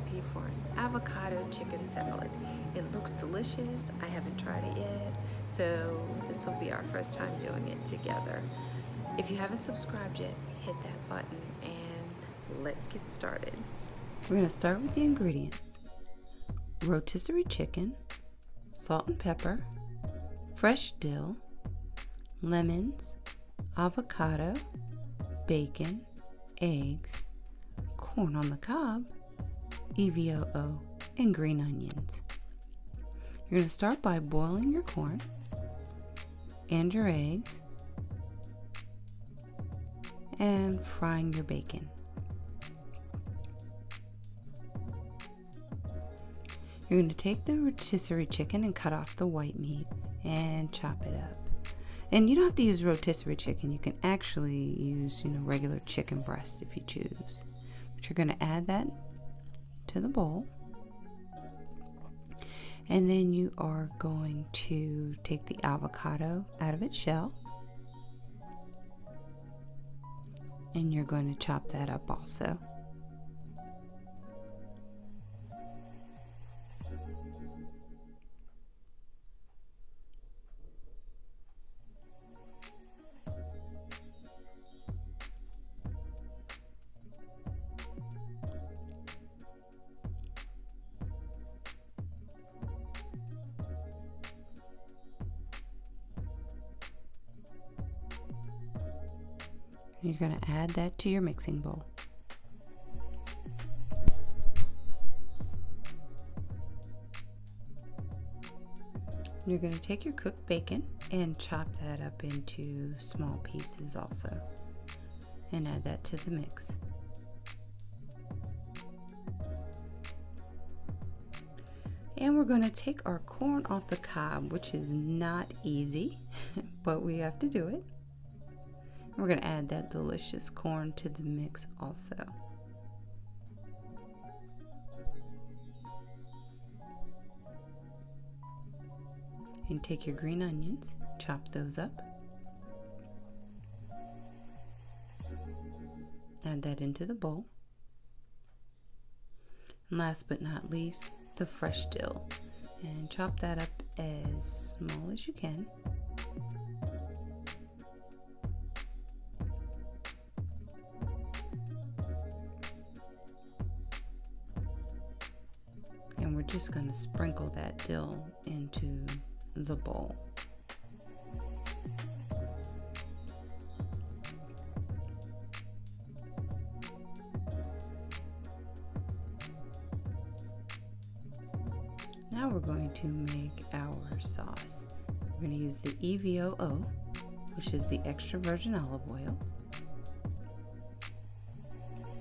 recipe for an avocado chicken salad. It looks delicious. I haven't tried it yet, so this will be our first time doing it together. If you haven't subscribed yet, hit that button and let's get started. We're going to start with the ingredients: rotisserie chicken, salt and pepper, fresh dill, lemons, avocado, bacon, eggs, corn on the cob, EVOO, and green onions. You're going to start by boiling your corn and your eggs and frying your bacon. You're going to take the rotisserie chicken and cut off the white meat and chop it up. And you don't have to use rotisserie chicken. You can actually use, regular chicken breast if you choose. But you're going to add that to the bowl. And then you are going to take the avocado out of its shell. And you're going to chop that up also. You're going to add that to your mixing bowl. You're going to take your cooked bacon and chop that up into small pieces also, and add that to the mix. And we're going to take our corn off the cob, which is not easy, but we have to do it. We're going to add that delicious corn to the mix also. And take your green onions, chop those up. Add that into the bowl. And last but not least, the fresh dill. And chop that up as small as you can. And we're just going to sprinkle that dill into the bowl. Now we're going to make our sauce. We're going to use the EVOO, which is the extra virgin olive oil.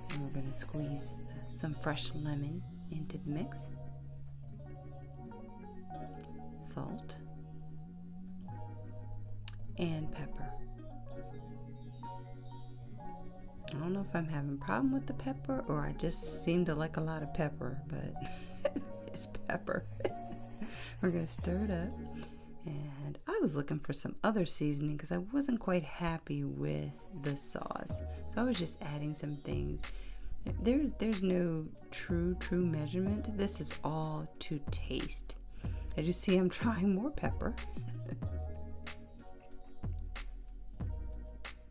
And we're going to squeeze some fresh lemon into the mix. Salt and pepper. I don't know if I'm having a problem with the pepper or I just seem to like a lot of pepper, but it's pepper. We're going to stir it up, and I was looking for some other seasoning because I wasn't quite happy with the sauce, so I was just adding some things. There's no true measurement. This is all to taste. As you see, I'm trying more pepper.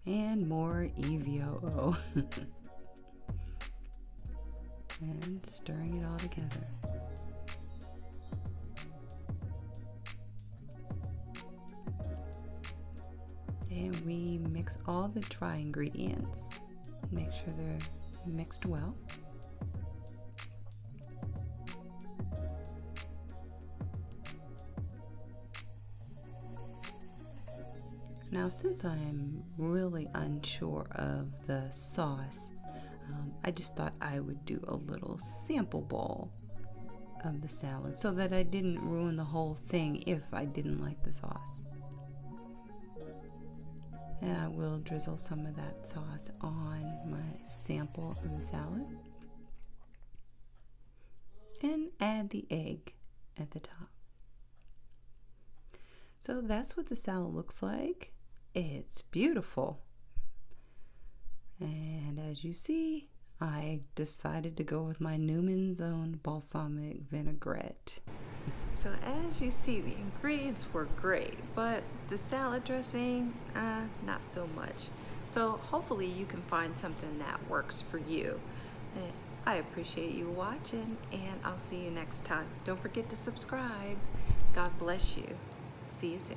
And more EVOO. And stirring it all together. And we mix all the dry ingredients. Make sure they're mixed well. Now, since I'm really unsure of the sauce, I just thought I would do a little sample bowl of the salad so that I didn't ruin the whole thing if I didn't like the sauce. And I will drizzle some of that sauce on my sample of the salad and add the egg at the top. So that's what the salad looks like. It's beautiful. And as you see, I decided to go with my Newman's Own balsamic vinaigrette. So as you see, the ingredients were great, but the salad dressing, not so much. So hopefully you can find something that works for you. I appreciate you watching, and I'll see you next time. Don't forget to subscribe. God bless you. See you soon.